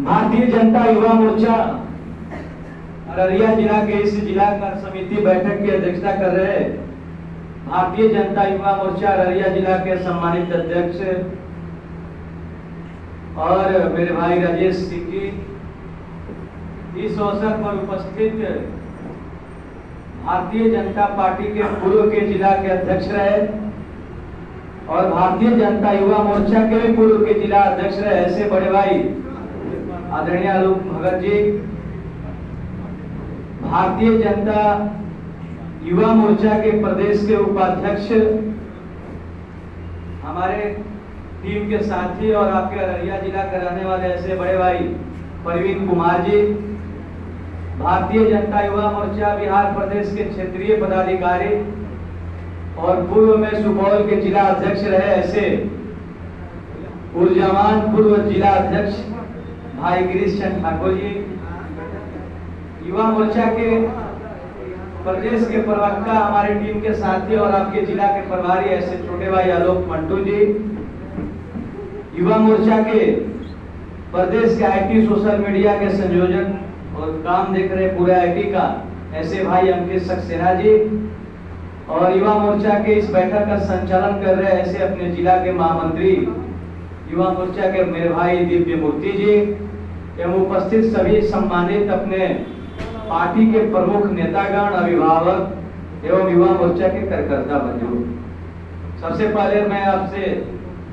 भारतीय जनता युवा मोर्चा अररिया जिला के इस जिला कार्य समिति बैठक की अध्यक्षता कर रहे भारतीय जनता युवा मोर्चा अररिया जिला के सम्मानित अध्यक्ष और मेरे भाई राजेश सिंह जी, इस अवसर पर उपस्थित भारतीय जनता पार्टी के पूर्व के जिला के अध्यक्ष रहे और भारतीय जनता युवा मोर्चा के भी पूर्व के जिला अध्यक्ष रहे ऐसे बड़े भाई आदरणीय आलोक भगत जी, भारतीय जनता युवा मोर्चा के प्रदेश के उपाध्यक्ष, हमारे टीम के साथी और आपके अररिया जिला के रहने वाले ऐसे बड़े भाई प्रवीण कुमार जी, भारतीय जनता युवा मोर्चा बिहार प्रदेश के क्षेत्रीय पदाधिकारी और पूर्व में सुपौल के जिला अध्यक्ष रहे ऐसे ऊर्जावान पूर्व जिला अध्यक्ष भाई गिरीश चंद्र ठाकुर जी, युवा मोर्चा के प्रदेश के प्रवक्ता हमारे टीम के साथी और आपके जिला के प्रभारी ऐसे छोटे भाई आलोक मंटू जी, युवा मोर्चा के प्रदेश के आईटी सोशल मीडिया के संयोजक और काम देख रहे पूरे आईटी का ऐसे भाई अंकित सक्सेना जी, और युवा मोर्चा के इस बैठक का संचालन कर रहे ऐसे अपने जिला के महामंत्री युवा मोर्चा के मेरे भाई दिव्य मूर्ति जी एवं उपस्थित सभी सम्मानित अपने पार्टी के प्रमुख नेतागण, अभिभावक एवं युवा मोर्चा के कार्यकर्ता बंधु, सबसे पहले मैं आपसे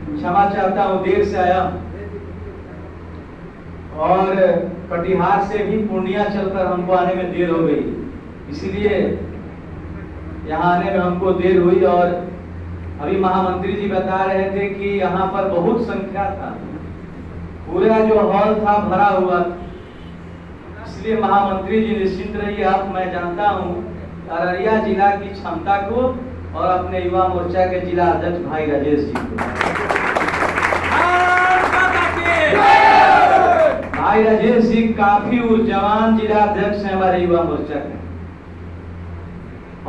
क्षमा चाहता हूं, देर से आया और कटिहार से भी पूर्णिया चलकर हमको आने में देर हो गई, इसलिए यहाँ आने में हमको देर हुई। और अभी महामंत्री जी बता रहे थे कि यहाँ पर बहुत संख्या था, पूरा जो हॉल था भरा हुआ, इसलिए महामंत्री जी निश्चित रहिए आप, मैं जानता हूँ अररिया जिला की क्षमता को और अपने युवा मोर्चा के जिला अध्यक्ष भाई राजेश जी को। भाई राजेश जी काफी ऊर्जावान जिला अध्यक्ष है हमारे युवा मोर्चा के,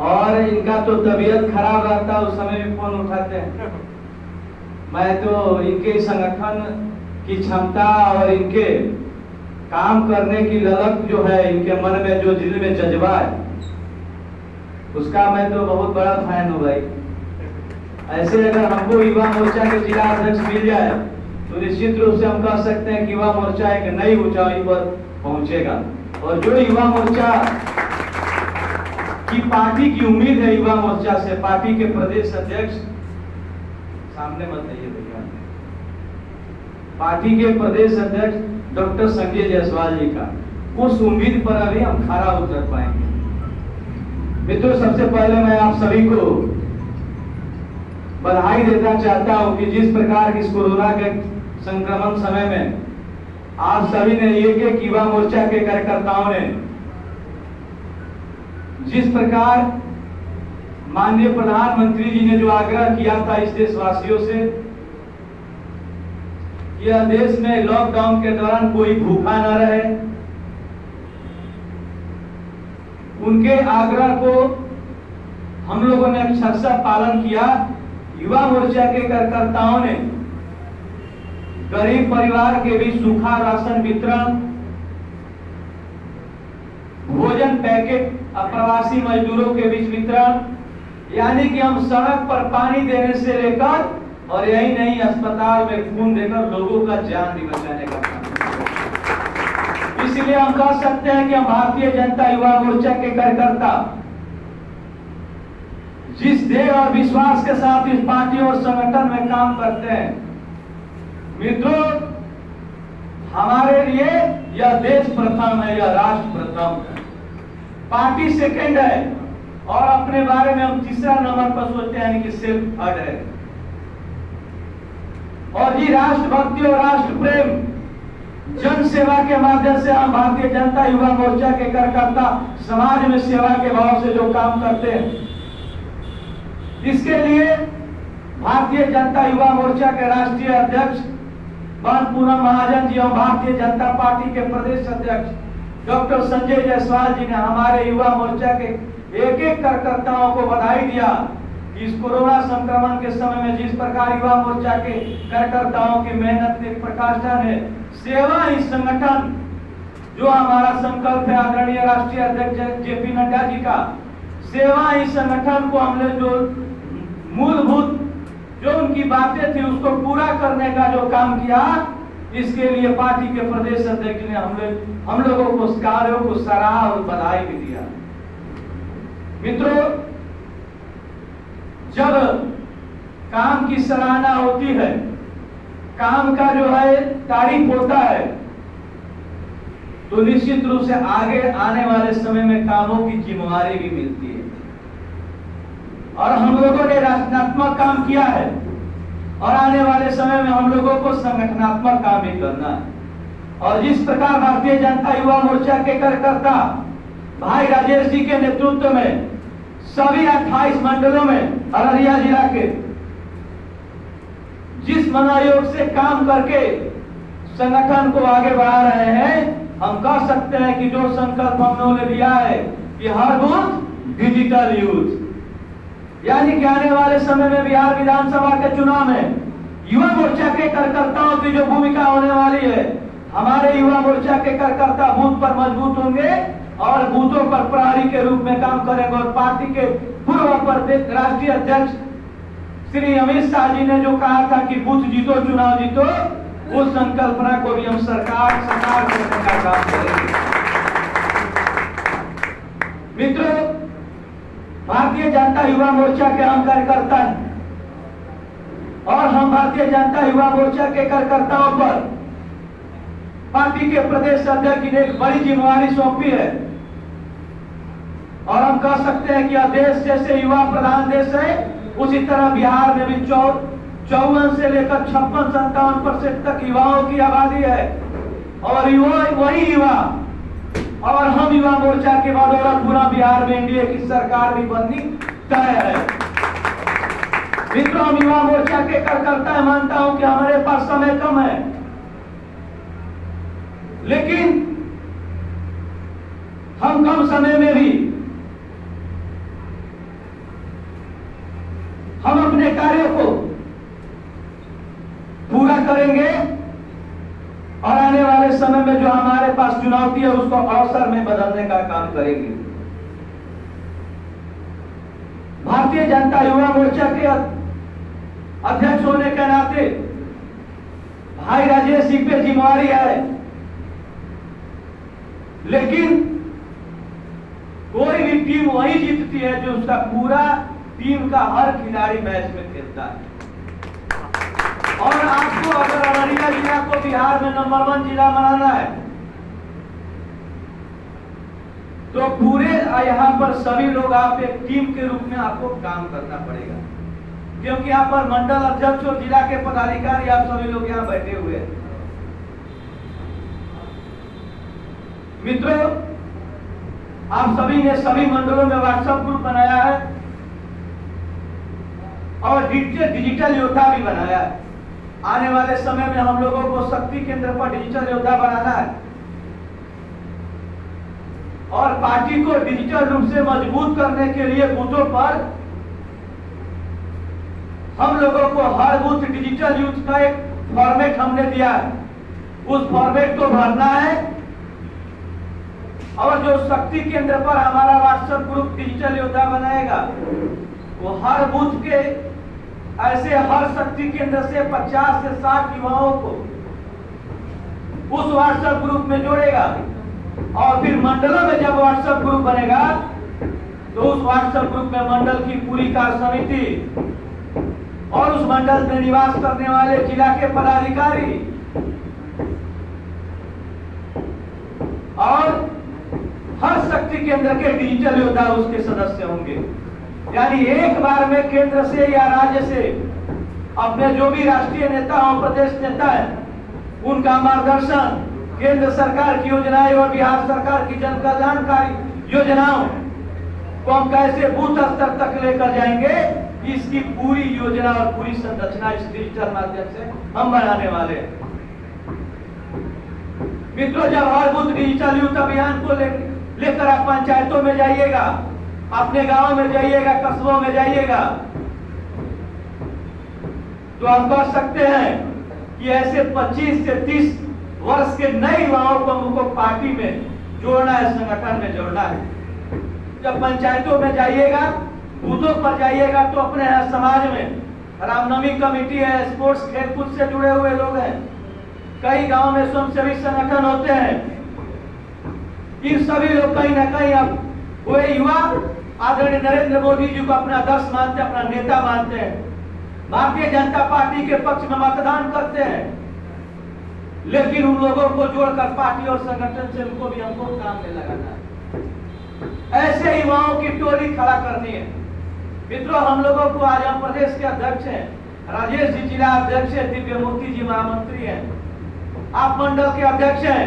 और इनका तो तबीयत खराब रहता उस समय भी फोन उठाते हैं। मैं तो इनके संगठन की क्षमता और इनके काम करने की ललक जो है, इनके मन में जो दिल में जज्बा है, उसका मैं तो बहुत बड़ा फैन हूँ भाई। ऐसे अगर हमको युवा मोर्चा के जिला अध्यक्ष मिल जाए तो निश्चित रूप से हम कह सकते हैं कि युवा मोर्चा एक नई ऊंचाई पर पहुंचेगा। और जो युवा मोर्चा की पार्टी की उम्मीद है युवा मोर्चा से, पार्टी के प्रदेश अध्यक्ष सामने मत आइए भैया, पार्टी के प्रदेश अध्यक्ष डॉक्टर संजय जायसवाल जी का, उस उम्मीद पर अभी हम खरा उतर पाएंगे। मित्रों, सबसे पहले मैं आप सभी को बधाई देना चाहता हूं कि जिस प्रकार की इस कोरोना के संक्रमण समय में आप सभी ने एक युवा मोर्चा के कार्यकर्ताओं ने जिस प्रकार माननीय प्रधानमंत्री जी ने जो आग्रह किया था इस देशवासियों से, यह देश में लॉकडाउन के दौरान कोई भूखा न रहे, उनके आग्रह को हम लोगों ने अक्षरशः पालन किया। युवा मोर्चा के कार्यकर्ताओं ने गरीब परिवार के बीच सूखा राशन वितरण, भोजन पैकेट अप्रवासी मजदूरों के बीच वितरण, यानी कि हम सड़क पर पानी देने से लेकर और यही नहीं अस्पताल में खून देकर लोगों का जान भी बचाने का काम। इसलिए हम कह सकते हैं कि हम भारतीय जनता युवा मोर्चा के कार्यकर्ता जिस देह और विश्वास के साथ इस पार्टी और संगठन में काम करते हैं, मित्रों, हमारे लिए यह देश प्रथम है, यह राष्ट्र प्रथम है, पार्टी सेकंड है और अपने बारे में हम तीसरा नंबर पर सोचते हैं कि सिर्फ थर्ड है। और ये राष्ट्रभक्ति और राष्ट्र प्रेम, जन सेवा के माध्यम से हम भारतीय जनता युवा मोर्चा के कार्यकर्ता समाज में सेवा के भाव से जो काम करते हैं, इसके लिए भारतीय जनता युवा मोर्चा के राष्ट्रीय अध्यक्ष पूनम महाजन जी और भारतीय जनता पार्टी के प्रदेश अध्यक्ष डॉक्टर संजय जायसवाल जी ने हमारे युवा मोर्चा के एक एक कार्यकर्ताओं को बधाई दिया इस कोरोना संक्रमण के समय में जिस प्रकार युवा मोर्चा के कार्यकर्ताओं की मेहनत की प्रकाष्ठा है, सेवा ही संगठन जो हमारा संकल्प है आदरणीय राष्ट्रीय अध्यक्ष जेपी नड्डा जी का, सेवा ही संगठन को हमने जो मूलभूत जो उनकी बातें थी उसको पूरा करने का जो काम किया, इसके लिए पार्टी के प्रदेश अध्यक्ष ने हम लोगों को उस कार्यों को सराहा और बधाई भी दिया। मित्रों, जब काम की सराहना होती है, काम का जो है तारीफ होता है, तो निश्चित रूप से आगे आने वाले समय में कामों की जिम्मेवारी भी मिलती है। और हम लोगों ने रचनात्मक काम किया है और आने वाले समय में हम लोगों को संगठनात्मक काम भी करना है। और जिस प्रकार भारतीय जनता युवा मोर्चा के कार्यकर्ता भाई राजेश जी के नेतृत्व में सभी 28 मंडलों में अररिया जिला के जिस मनोयोग से काम करके संगठन को आगे बढ़ा रहे हैं, हम कह सकते हैं कि जो संकल्प हम लोगों ने लिया है कि हर बूथ डिजिटल यूथ, यानी कि आने वाले समय में बिहार विधानसभा के चुनाव में युवा मोर्चा के कार्यकर्ताओं की जो भूमिका होने वाली है, हमारे युवा मोर्चा के कार्यकर्ता बूथ पर मजबूत होंगे और बूथों पर प्रहरी के रूप में काम करेंगे। और पार्टी के पूर्व प्रदेश राष्ट्रीय अध्यक्ष श्री अमित शाह जी ने जो कहा था कि बूथ जीतो चुनाव जीतो, उस संकल्पना को भी हम सरकार करने का काम करेंगे। मित्रों, भारतीय जनता युवा मोर्चा के हम कार्यकर्ता हैं और हम भारतीय जनता युवा मोर्चा के कार्यकर्ताओं पर पार्टी के प्रदेश अध्यक्ष ने एक बड़ी जिम्मेवारी सौंपी है। और हम कह सकते हैं कि यह देश जैसे युवा प्रधान देश है, उसी तरह बिहार में भी 54 से लेकर 56-57% तक युवाओं की आबादी है। और युवा वही युवा और हम युवा मोर्चा के बदौलत पूरा बिहार में एनडीए की सरकार भी बननी तय है। मित्रों, हम युवा मोर्चा के कार्यकर्ता मानता हूं कि हमारे पास समय कम है, लेकिन हम कम समय में भी हम अपने कार्यों को पूरा करेंगे और आने वाले समय में जो हमारे पास चुनौती है उसको अवसर में बदलने का काम करेंगे। भारतीय जनता युवा मोर्चा के अध्यक्ष होने के नाते भाई राजेश जी पे जिम्मेवारी है, लेकिन कोई भी टीम वही जीतती है जो उसका पूरा टीम का हर खिलाड़ी मैच में खेलता है। और आपको अगर अररिया जिला को बिहार में नंबर 1 जिला बनाना है, तो पूरे यहाँ पर सभी लोग आप एक टीम के रूप में आपको काम करना पड़ेगा, क्योंकि यहाँ पर मंडल अध्यक्ष और जिला के पदाधिकारी आप सभी लोग यहाँ बैठे हुए हैं। मित्रों, आप सभी ने सभी मंडलों में व्हाट्सएप ग्रुप बनाया है और डिजिटल योद्धा भी बनाया है। आने वाले समय में हम लोगों को शक्ति केंद्र पर डिजिटल योद्धा बनाना है और पार्टी को डिजिटल रूप से मजबूत करने के लिए बूथों पर हम लोगों को हर बूथ डिजिटल यूथ का एक फॉर्मेट हमने दिया है, उस फॉर्मेट को भरना है। और जो शक्ति केंद्र पर हमारा व्हाट्सएप ग्रुप डिजिटल योद्धा बनाएगा, वो हर बूथ के ऐसे हर शक्ति केंद्र से 50 से 60 युवाओं को उस व्हाट्सएप ग्रुप में जोड़ेगा। और फिर मंडलों में जब व्हाट्सएप ग्रुप बनेगा, तो उस व्हाट्सएप ग्रुप में मंडल की पूरी कार्य समिति और उस मंडल में निवास करने वाले जिला के पदाधिकारी और हर शक्ति केंद्र के डिजिटल योद्धा उसके सदस्य होंगे। यानी एक बार में केंद्र से या राज्य से अपने जो भी राष्ट्रीय नेता और प्रदेश नेता है, उनका मार्गदर्शन, केंद्र सरकार की योजनाएं और बिहार सरकार की जन कल्याणकारी योजनाओं को हम कैसे बूथ स्तर तक लेकर जाएंगे, इसकी पूरी योजना और पूरी संरचना इस डिजिटल माध्यम से हम बनाने वाले हैं। मित्रों, जब हर बूथ डिजिटल यूथ अभियान को लेकर आप पंचायतों में जाइएगा, अपने गांव में जाइएगा, कस्बों में जाइएगा, तो हम कह सकते हैं कि ऐसे 25 से 30 वर्ष के नए युवाओं को हमको पार्टी में जोड़ना है, संगठन में जोड़ना है। जब पंचायतों में जाइएगा, बूथों पर जाइएगा, तो अपने यहाँ समाज में रामनवमी कमेटी है, स्पोर्ट्स खेलकूद से जुड़े हुए लोग हैं, कई गांव में स्वयंसेवी संगठन होते हैं। इन सभी लोग कहीं ना कहीं अब वो युवा आदरणीय नरेंद्र मोदी जी को अपना आदर्श मानते हैं, अपना नेता मानते हैं, भारतीय जनता पार्टी के पक्ष में मतदान करते हैं। लेकिन उन लोगों को जोड़कर पार्टी और संगठन से उनको भी हमको काम में लगाना है, ऐसे युवाओं की टोली खड़ा करनी है। मित्रों, हम लोगों को आज हम प्रदेश के अध्यक्ष हैं, राजेश जी जिला अध्यक्ष है, दिव्य मूर्ति जी महामंत्री हैं, आप मंडल के अध्यक्ष हैं।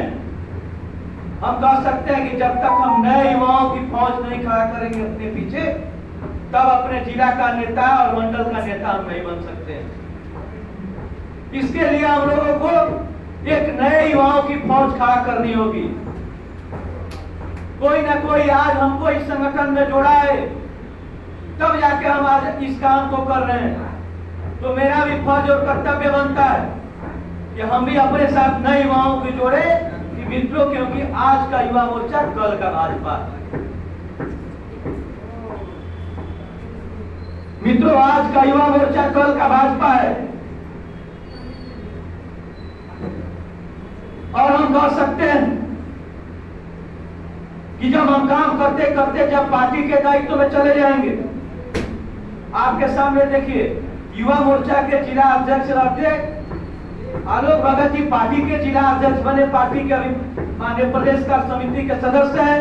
हम कह सकते हैं कि जब तक हम नए युवाओं की फौज नहीं खड़ा करेंगे अपने पीछे, तब अपने जिला का नेता और मंडल का नेता हम नहीं बन सकते हैं। इसके लिए हम लोगों को एक नए युवाओं की फौज खड़ा करनी होगी। कोई ना कोई आज हमको इस संगठन में जोड़ा है, तब जाके हम आज इस काम को कर रहे हैं। तो मेरा भी फर्ज और कर्तव्य बनता है कि हम भी अपने साथ नए युवाओं को जोड़े कि मित्रों, क्योंकि आज का युवा मोर्चा कल का भाजपा है। मित्रों, आज का युवा मोर्चा कल का भाजपा है। और हम कह सकते हैं कि जब हम काम करते करते जब पार्टी के दायित्व में चले जाएंगे, आपके सामने देखिए युवा मोर्चा के जिला अध्यक्ष रहते आलोक भगत जी पार्टी के जिला अध्यक्ष बने, पार्टी के अभी माननीय प्रदेश कार्य समिति के सदस्य हैं।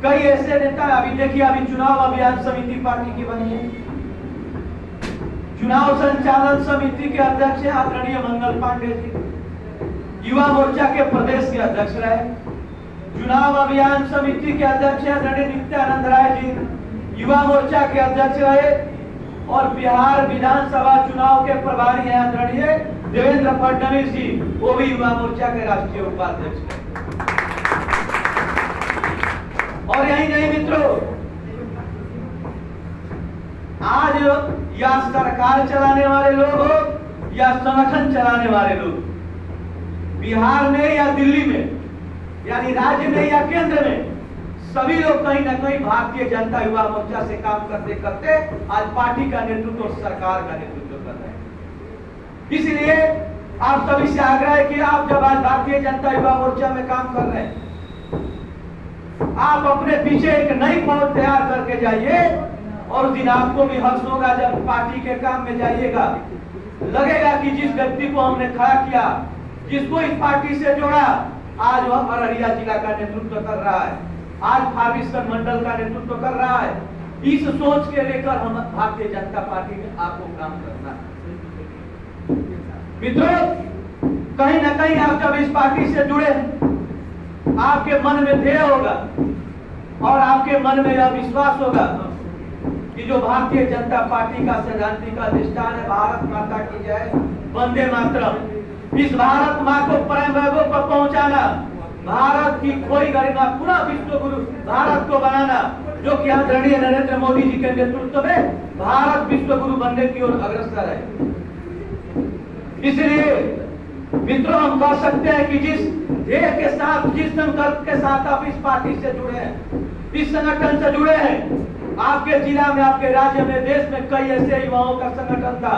कई ऐसे नेता अभी देखिए, अभी चुनाव अभियान समिति पार्टी की बनी है, चुनाव संचालन समिति के अध्यक्ष हैं आदरणीय मंगल पांडे जी, युवा मोर्चा के प्रदेश के अध्यक्ष रहे, चुनाव अभियान समिति के अध्यक्ष हैं आदरणीय नित्यानंद राय जी, युवा मोर्चा के अध्यक्ष रहे, और बिहार विधानसभा चुनाव के प्रभारी हैं आदरणीय देवेंद्र फडणवीस जी, वो भी युवा मोर्चा के राष्ट्रीय उपाध्यक्ष हैं। और यही नहीं मित्रों, आज या सरकार चलाने वाले लोग हो या संगठन चलाने वाले लोग, बिहार में या दिल्ली में, यानी राज्य में या केंद्र में, सभी लोग कहीं ना कहीं भारतीय जनता युवा मोर्चा से काम करते करते आज पार्टी का नेतृत्व और सरकार का नेतृत्व कर रहे हैं। इसलिए आप सभी से आग्रह है कि आप जब आज भारतीय जनता युवा मोर्चा में काम कर रहे हैं, आप अपने पीछे एक नई फौज तैयार करके जाइए। और उस दिन आपको भी हर्ष होगा जब पार्टी के काम में जाइएगा, लगेगा कि जिस व्यक्ति को हमने खड़ा किया, जिसको इस पार्टी से जोड़ा, आज वह अररिया जिला का नेतृत्व कर रहा है, आज फारबिसगंज मंडल का नेतृत्व कर रहा है। इस सोच के लेकर हम भारतीय जनता पार्टी में आपको काम करना है। मित्रों, कहीं ना कहीं आप जब इस पार्टी से जुड़े, आपके मन में ध्येय होगा और आपके मन में यह विश्वास होगा कि जो भारतीय जनता पार्टी का सैद्धांतिक अधिष्ठान है, भारत माता की जय, वंदे मातरम, इस भारत माँ को परम वैभव पर पहुंचाना, भारत की खोई गरिमा पुनः विश्व गुरु भारत को बनाना, जो कि आदरणीय नरेंद्र मोदी जी के नेतृत्व में भारत विश्व गुरु बनने की ओर अग्रसर है। इसलिए मित्रों, हम कह सकते हैं कि जिस ध्येय के साथ, जिस संकल्प के साथ आप इस पार्टी से जुड़े हैं, इस संगठन से जुड़े हैं, आपके जिला में, आपके राज्य में, देश में कई ऐसे युवाओं का संगठन था,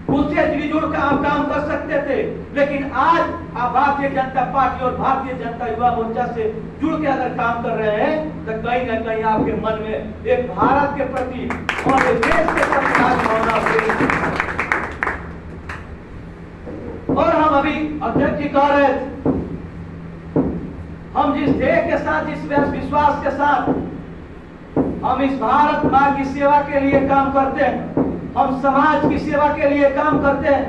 उससे जुड़ कर आप काम कर सकते थे। लेकिन आज आप भारतीय जनता पार्टी और भारतीय जनता युवा मोर्चा से जुड़ के अगर काम कर रहे हैं, तो कहीं ना कहीं आपके मन में एक भारत के प्रति और एक देश के प्रति भावना होगी। और हम अभी अध्यक्ष जी कह रहे थे, हम जिस ध्येय के साथ, जिस विश्वास के साथ हम इस भारत माँ की सेवा के लिए काम करते हैं, हम समाज की सेवा के लिए काम करते हैं।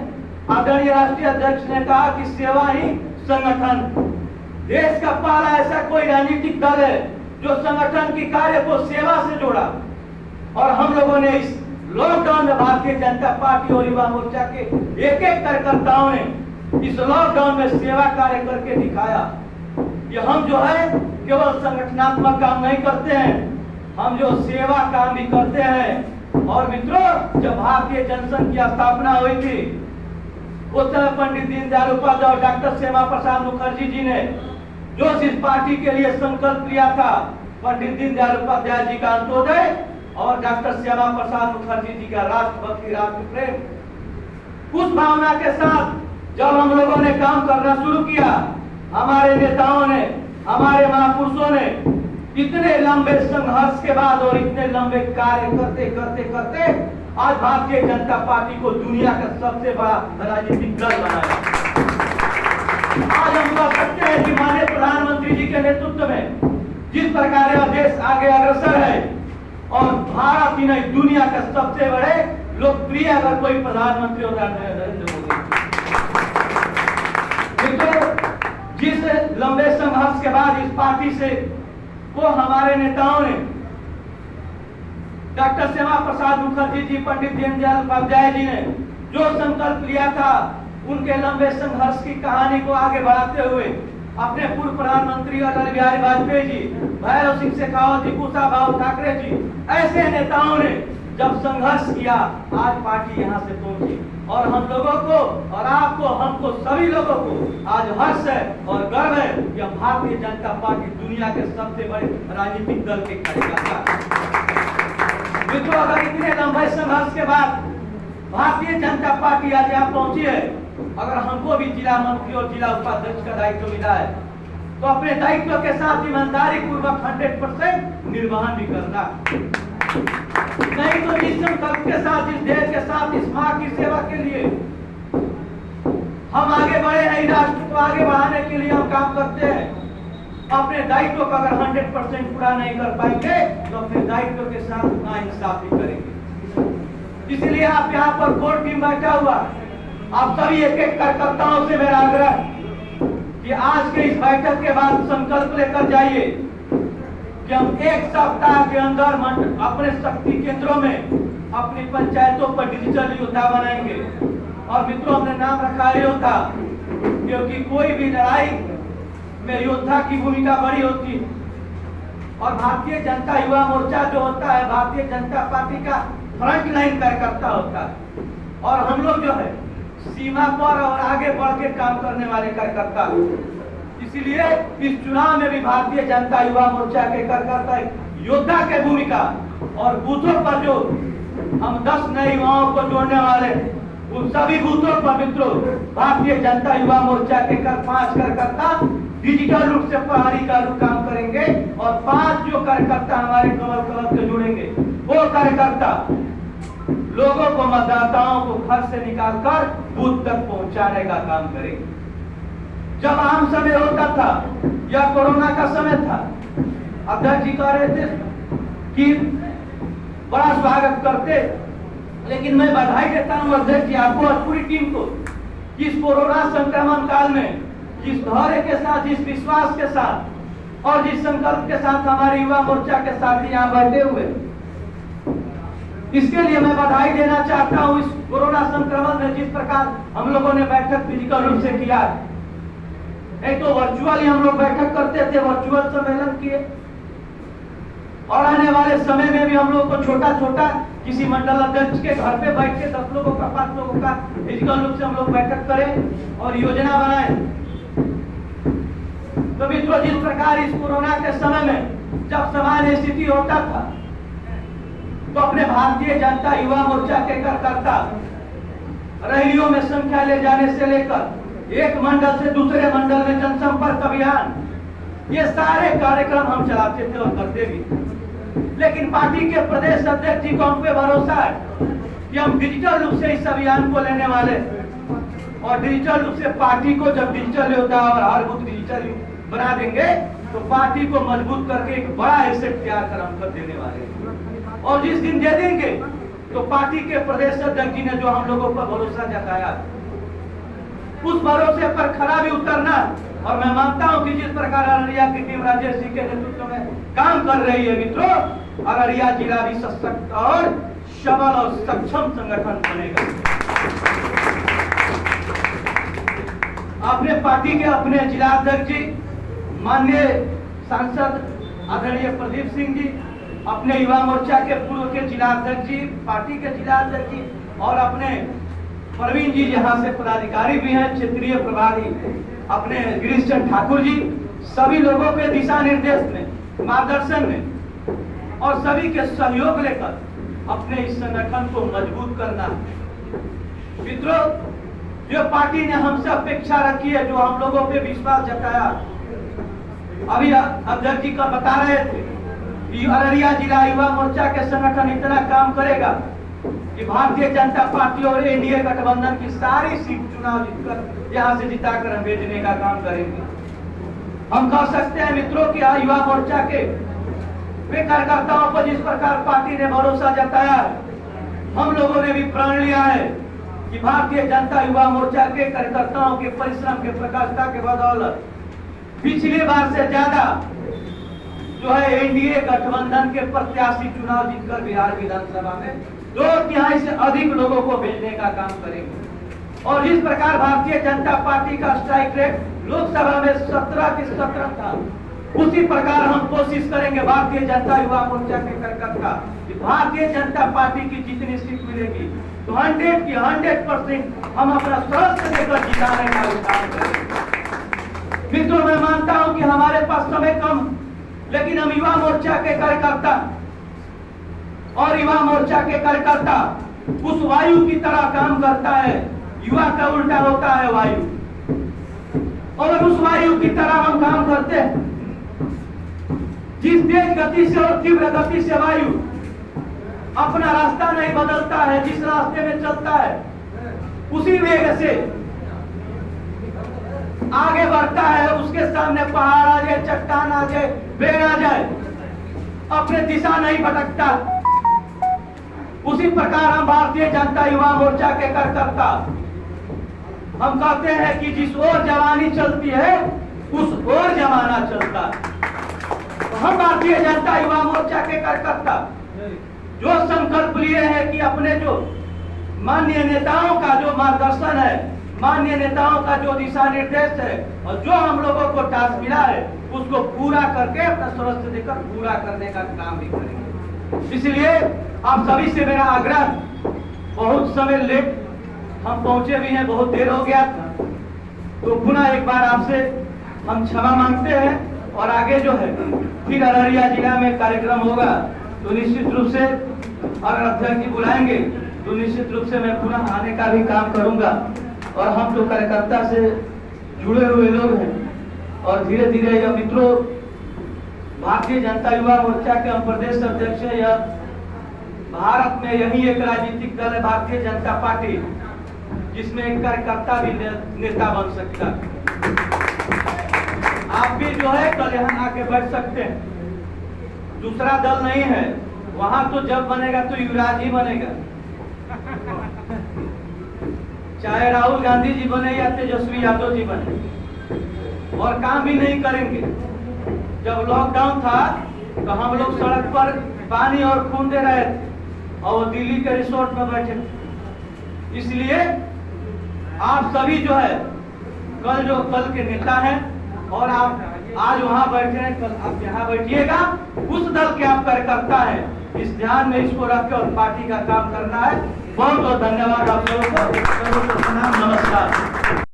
आदरणीय राष्ट्रीय अध्यक्ष ने कहा कि सेवा ही संगठन। देश का पहला ऐसा कोई राजनीतिक दल है जो संगठन की कार्य को सेवा से जोड़ा। और हम लोगों ने इस लॉकडाउन में भारतीय जनता पार्टी और युवा मोर्चा के एक एक कार्यकर्ताओं ने इस लॉकडाउन में सेवा कार्य करके दिखाया कि हम जो है केवल संगठनात्मक काम नहीं करते हैं, हम जो सेवा काम भी करते हैं। और मित्रों, जब भारतीय जनसंघ की स्थापना हुई थी उस समय पंडित दीनदयाल उपाध्याय और डॉक्टर श्यामा प्रसाद मुखर्जी जी ने जो इस पार्टी के लिए संकल्प लिया था, पंडित दीनदयाल उपाध्याय जी का अंत्योदय और डॉक्टर श्यामा प्रसाद मुखर्जी जी का राष्ट्रभक्ति, राष्ट्र प्रेम, उस भावना के साथ जब हम लोगों ने काम करना शुरू किया, हमारे नेताओं ने, हमारे महापुरुषों ने इतने लंबे संघर्ष के बाद और इतने लंबे कार्य करते करते करते आज भारतीय जनता पार्टी को दुनिया का सबसे बड़ा राजनीतिक दल बनाया। आज हम कह सकते हैं कि माननीय प्रधानमंत्री जी के नेतृत्व में जिस प्रकार यह देश आगे अग्रसर है और भारत ही नहीं दुनिया का सबसे बड़े लोकप्रिय अगर कोई प्रधानमंत्री होता है नरेंद्र मोदी। जिस लंबे संघर्ष के बाद इस पार्टी से को हमारे नेताओं ने, डॉक्टर श्यामा प्रसाद मुखर्जी जी, पंडित दीनदयाल उपाध्याय जी ने जो संकल्प लिया था, उनके लंबे संघर्ष की कहानी को आगे बढ़ाते हुए अपने पूर्व प्रधानमंत्री अटल बिहारी वाजपेयी जी, भैरव सिंह शेखावत जी, कुशाभाऊ ठाकरे जी, ऐसे नेताओं ने जब संघर्ष किया, आज पार्टी यहाँ से पहुंची और हम लोगों को और आपको, हमको सभी लोगों को आज हर्ष है और गर्व है कि हम भारतीय जनता पार्टी दुनिया के सबसे बड़े राजनीतिक दल के कार्यकर्ता। मित्रों, अगर इतने लंबे संघर्ष के बाद भारतीय जनता पार्टी आज यहाँ पहुंची है, अगर हमको भी जिला मंत्री और जिला उपाध्यक्ष का दायित्व मिला है तो अपने दायित्व के साथ ईमानदारी पूर्वक 100% निर्वहन भी करना, नहीं तो इस संकल्प के साथ, इस देश के साथ, इस मां की सेवा के लिए हम आगे बढ़े हैं, राष्ट्र को आगे बढ़ाने के लिए हम काम करते हैं। अपने दायित्व को अगर 100% पूरा नहीं कर पाएंगे तो अपने दायित्व के साथ नाइंसाफी करेंगे। इसलिए आप यहाँ पर कोर टीम बैठा हुआ, आप सभी एक एक कार्यकर्ताओं से मेरा आग्रह कि आज के इस बैठक के बाद संकल्प लेकर जाइए कि हम एक सप्ताह के अंदर अपने शक्ति केंद्रों में अपनी पंचायतों पर डिजिटल योद्धा बनाएंगे। और मित्रों, हमने नाम रखा है योद्धा, क्योंकि कोई भी लड़ाई में योद्धा की भूमिका बड़ी होती है। और भारतीय जनता युवा मोर्चा जो होता है, भारतीय जनता पार्टी का फ्रंट लाइन कार्यकर्ता होता है और हम लोग जो है सीमा पर और आगे बढ़ के काम करने वाले कार्यकर्ता। इसलिए इस चुनाव में भी भारतीय जनता युवा मोर्चा के कार्यकर्ता योद्धा की भूमिका और बूथों पर जो हम 10 नए युवाओं को जोड़ने वाले, उन सभी बूथों पर मित्रों भारतीय जनता युवा मोर्चा के 5 कार्यकर्ता डिजिटल रूप से प्रहरी का काम करेंगे और 5 जो कार्यकर्ता हमारे कमल क्लब से जुड़ेंगे, वो कार्यकर्ता लोगों को, मतदाताओं को घर से निकालकर बूथ तक पहुंचाने का काम करेंगे। जब आम समय होता था या कोरोना का समय था, अध्यक्ष जी कह रहे थे कि बड़ा स्वागत करते, लेकिन मैं बधाई देता हूं अध्यक्ष जी आपको और पूरी टीम को, इस कोरोना संक्रमण काल में जिस धैर्य के साथ, जिस विश्वास के साथ और जिस संकल्प के साथ हमारे युवा मोर्चा के साथी यहाँ बैठे हुए, इसके लिए मैं बधाई देना चाहता हूं। इस कोरोना संक्रमण में जिस प्रकार हम लोगों ने बैठक फिजिकल रूप से किया, एक तो वर्चुअली हम लोग बैठक करते थे, वर्चुअल सम्मेलन किए और आने वाले समय में भी हम लोग को छोटा छोटा किसी मंडल अध्यक्ष के घर पे बैठ के 10 लोगों का, 5 लोगों का फिजिकल रूप से हम लोग बैठक करें और योजना बनाएं। तो मित्रों, जिस प्रकार इस कोरोना के समय में जब सामान्य स्थिति होता था तो अपने भारतीय जनता युवा मोर्चा के कार्यकर्ता रैलियों में संख्या ले जाने से लेकर एक मंडल से दूसरे मंडल में जनसंपर्क अभियान, ये सारे कार्यक्रम हम चलाते थे और करते भी। लेकिन पार्टी के प्रदेश अध्यक्ष जी को हम पे भरोसा है कि हम डिजिटल रूप से इस अभियान को लेने वाले और डिजिटल रूप से पार्टी को जब डिजिटल योद्धा और हर बूथ डिजिटल बना देंगे तो पार्टी को मजबूत करके एक बड़ा एसेट तैयार कर हमको देने वाले हैं। और जिस दिन दे देंगे तो पार्टी के प्रदेश अध्यक्ष जी ने जो हम लोगों पर भरोसा जताया, उस भरोसे पर खरा भी उतरना। और मैं मानता हूं कि जिस प्रकार अररिया की टीम राजेश जी के नेतृत्व में काम कर रही है मित्रों, अररिया जिला भी सशक्त और सबल और सक्षम संगठन बनेगा। अपने पार्टी के अपने जिलाध्यक्ष जी, माननीय सांसद आदरणीय प्रदीप सिंह जी अपने युवा मोर्चा के पूर्व के जिला अध्यक्ष जी, पार्टी के जिला अध्यक्ष जी और अपने प्रवीण जी यहाँ से पदाधिकारी भी हैं, क्षेत्रीय प्रभारी अपने गिरीश चंद्र ठाकुर जी, सभी लोगों के दिशा निर्देश में, मार्गदर्शन में और सभी के सहयोग लेकर अपने इस संगठन को मजबूत करना है। मित्रों, जो पार्टी ने हमसे अपेक्षा रखी है, जो हम लोगों पे विश्वास जताया, अभी अध्यक्ष जी का बता रहे थे कि अररिया जिला युवा मोर्चा के संगठन इतना काम करेगा कि भारतीय जनता पार्टी और एनडीए गठबंधन की सारी सीट चुनाव जीतकर यहाँ से जिताकर हम भेजने का काम करेंगे। हम कह सकते हैं मित्रों कि युवा मोर्चा के वे कार्यकर्ताओं पर जिस प्रकार पार्टी ने भरोसा जताया है, हम लोगों ने भी प्रण लिया है कि भारतीय जनता युवा मोर्चा के कार्यकर्ताओं के परिश्रम के प्रकाशता के बदौलत पिछली बार से ज्यादा जो है एनडीए गठबंधन के प्रत्याशी चुनाव जीतकर बिहार विधानसभा में 2/3 से अधिक लोगों को भेजने का काम करेंगे। और जिस प्रकार भारतीय जनता पार्टी का स्ट्राइक रेट लोकसभा में 17 के 17 था, उसी प्रकार हम कोशिश करेंगे भारतीय जनता युवा मोर्चा के कार्यकर्ता कि भारतीय जनता पार्टी की जितनी सीट मिलेगी तो 100 की 100% हम अपना स्वस्थ देकर जिताने का काम करेंगे। मित्रों, मैं मानता हूं कि हमारे पास समय कम, लेकिन हम युवा मोर्चा के कार्यकर्ता और युवा मोर्चा के कार्यकर्ता उस वायु की तरह काम करता है। युवा का उल्टा होता है वायु, और उस वायु की तरह हम काम करते हैं। जिस तेज गति से और तीव्र गति से वायु अपना रास्ता नहीं बदलता है, जिस रास्ते में चलता है उसी वेग से आगे बढ़ता है। उसके सामने पहाड़ आ जाए, चट्टान आ जाए, पेड़ आ जाए, अपने दिशा नहीं भटकता। उसी प्रकार हम भारतीय जनता युवा मोर्चा के कार्यकर्ता हम कहते हैं कि जिस ओर जवानी चलती है उस ओर जमाना चलता है। तो हम भारतीय जनता युवा मोर्चा के कार्यकर्ता जो संकल्प लिए हैं कि अपने जो माननीय नेताओं का जो मार्गदर्शन है, माननीय नेताओं का जो दिशा निर्देश है और जो हम लोगों को टास्क मिला है उसको पूरा करके अपना स्वस्थ देकर पूरा करने का काम भी करेंगे। इसलिए आप सभी से मेरा आग्रह, बहुत समय लेट हम पहुंचे भी हैं, बहुत देर हो गया था, तो पुनः एक बार आपसे हम क्षमा मांगते हैं। और आगे जो है फिर अररिया जिला में कार्यक्रम होगा तो निश्चित रूप से अगर अध्यक्ष जी बुलाएंगे तो निश्चित रूप से मैं पुनः आने का भी काम करूंगा। और हम तो कार्यकर्ता से जुड़े हुए लोग हैं और धीरे धीरे यह मित्रों भारतीय जनता युवा मोर्चा के हम प्रदेश अध्यक्ष है। यह भारत में यही एक राजनीतिक दल है भारतीय जनता पार्टी जिसमें एक कार्यकर्ता भी नेता बन सकता है। आप भी जो है कल यहाँ आके बैठ सकते हैं। दूसरा दल नहीं है, वहां तो जब बनेगा तो युवराज ही बनेगा, चाहे राहुल गांधी जी बने या तेजस्वी यादव जी बने, और काम भी नहीं करेंगे। जब लॉकडाउन था तो हम लोग सड़क पर पानी और खून दे रहे थे और वो दिल्ली के रिसोर्ट में बैठे थे। इसलिए आप सभी जो है कल के नेता हैं और आप आज वहां बैठे हैं, कल आप यहाँ बैठिएगा, उस दल के आप कार्यकर्ता हैं। इस ध्यान में इसको रख के और पार्टी का काम करना है। बहुत बहुत धन्यवाद आप लोगों को। नमस्कार।